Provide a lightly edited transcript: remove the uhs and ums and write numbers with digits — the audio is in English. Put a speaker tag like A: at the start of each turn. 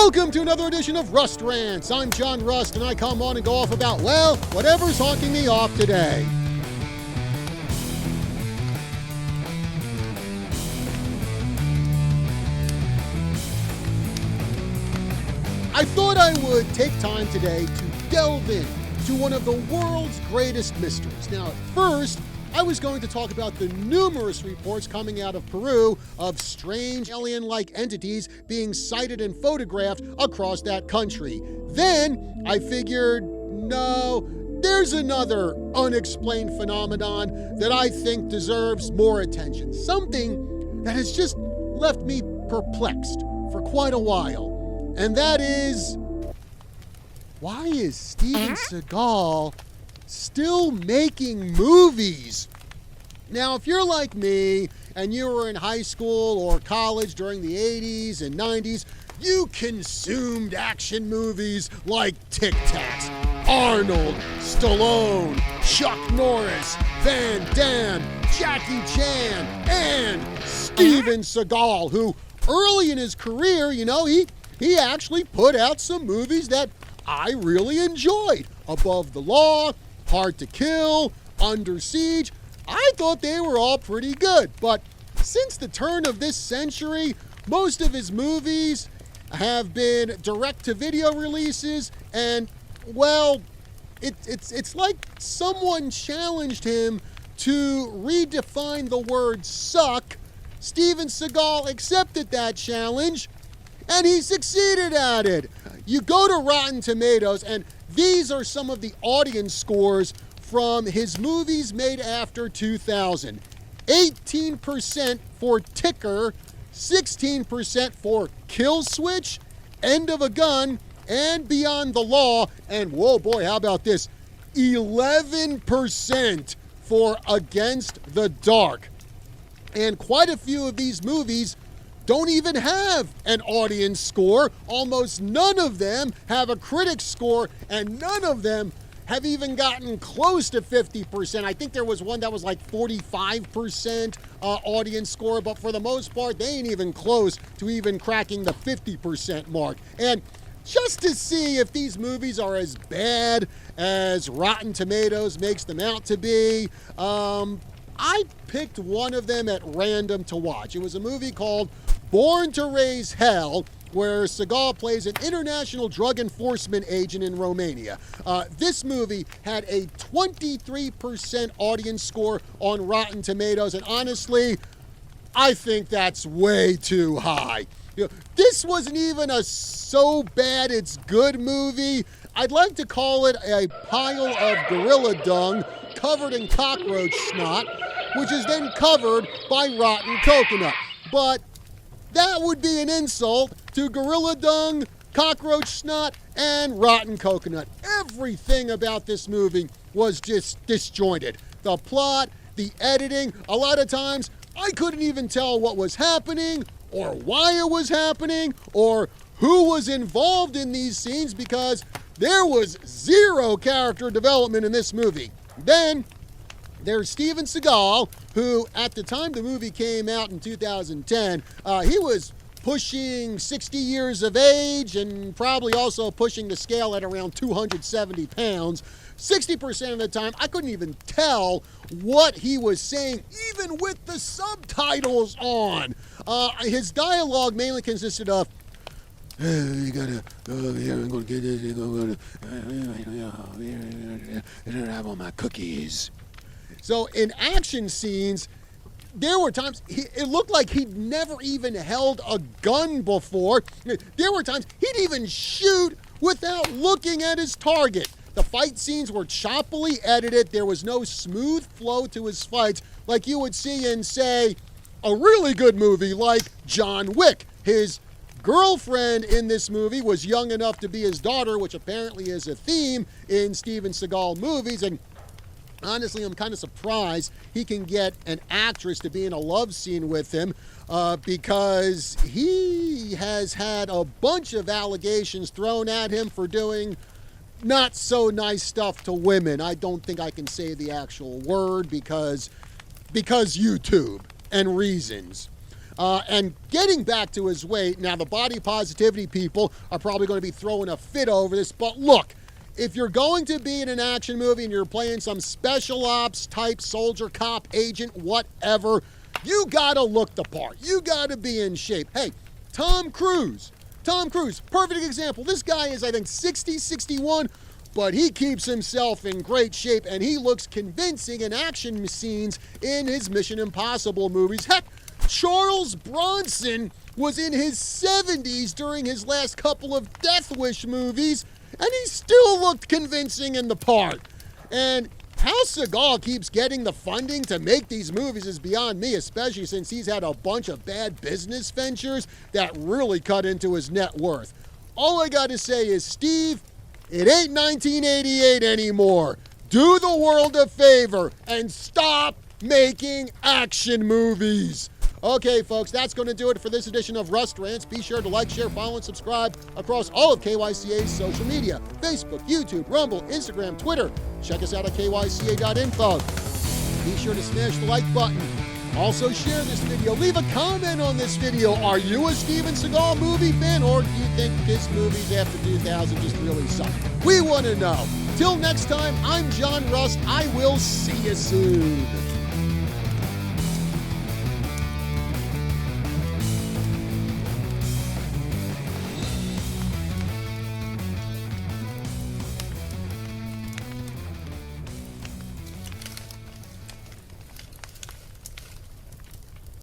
A: Welcome to another edition of Rust Rants. I'm John Rust, and I come on and go off about, well, whatever's honking me off today. I thought I would take time today to delve into one of the world's greatest mysteries. Now, at first, I was going to talk about the numerous reports coming out of Peru of strange alien-like entities being sighted and photographed across that country. Then I figured, no, there's another unexplained phenomenon that I think deserves more attention. Something that has just left me perplexed for quite a while. And that is, why is Steven Seagal still making movies? Now, if you're like me and you were in high school or college during the 80s and 90s, you consumed action movies like Tic Tacs, Arnold, Stallone, Chuck Norris, Van Damme, Jackie Chan, and Steven Seagal, who early in his career, he actually put out some movies that I really enjoyed. Above the Law, Hard to Kill, Under Siege. I thought they were all pretty good. But since the turn of this century, most of his movies have been direct-to-video releases, and, well, it's like someone challenged him to redefine the word suck. Steven Seagal accepted that challenge, and he succeeded at it. You go to Rotten Tomatoes, and these are some of the audience scores from his movies made after 2000. 18% for Ticker, 16% for Kill Switch, End of a Gun, and Beyond the Law, and whoa boy, how about this? 11% for Against the Dark. And quite a few of these movies don't even have an audience score. Almost none of them have a critic score, and none of them have even gotten close to 50%. I think there was one that was like 45% audience score, but for the most part, they ain't even close to even cracking the 50% mark. And just to see if these movies are as bad as Rotten Tomatoes makes them out to be, I picked one of them at random to watch. It was a movie called Born to Raise Hell, where Seagal plays an international drug enforcement agent in Romania. This movie had a 23% audience score on Rotten Tomatoes, and honestly, I think that's way too high. This wasn't even a so bad it's good movie. I'd like to call it a pile of gorilla dung covered in cockroach snot, which is then covered by rotten coconut. But that would be an insult to gorilla dung, cockroach snot, and rotten coconut. Everything about this movie was just disjointed. The plot, the editing, a lot of times I couldn't even tell what was happening or why it was happening or who was involved in these scenes because there was zero character development in this movie. Then there's Steven Seagal, who at the time the movie came out in 2010, he was pushing 60 years of age and probably also pushing the scale at around 270 pounds. 60% of the time, I couldn't even tell what he was saying, even with the subtitles on. His dialogue mainly consisted of, you gotta go over here and go get it, and go to have all my cookies. So in action scenes, there were times it looked like he'd never even held a gun before. There were times he'd even shoot without looking at his target. The fight scenes were choppily edited. There was no smooth flow to his fights like you would see in, say, a really good movie like John Wick. His girlfriend in this movie was young enough to be his daughter, which apparently is a theme in Steven Seagal movies. And honestly, I'm kind of surprised he can get an actress to be in a love scene with him because he has had a bunch of allegations thrown at him for doing not so nice stuff to women. I don't think I can say the actual word because YouTube and reasons. And getting back to his weight, now the body positivity people are probably going to be throwing a fit over this, but look, if you're going to be in an action movie and you're playing some special ops type soldier, cop, agent, whatever, you gotta look the part. You gotta be in shape. Hey, Tom Cruise, perfect example. This guy is, I think, 60, 61, but he keeps himself in great shape and he looks convincing in action scenes in his Mission Impossible movies. Heck, Charles Bronson was in his 70s during his last couple of Death Wish movies, and he still looked convincing in the part. And how Seagal keeps getting the funding to make these movies is beyond me, especially since he's had a bunch of bad business ventures that really cut into his net worth. All I gotta say is, Steve, it ain't 1988 anymore. Do the world a favor and stop making action movies. Okay, folks, that's going to do it for this edition of Rust Rants. Be sure to like, share, follow, and subscribe across all of KYCA's social media: Facebook, YouTube, Rumble, Instagram, Twitter. Check us out at kyca.info. Be sure to smash the like button. Also, share this video. Leave a comment on this video. Are you a Steven Seagal movie fan, or do you think his movies after 2000 just really suck? We want to know. Till next time, I'm John Rust. I will see you soon.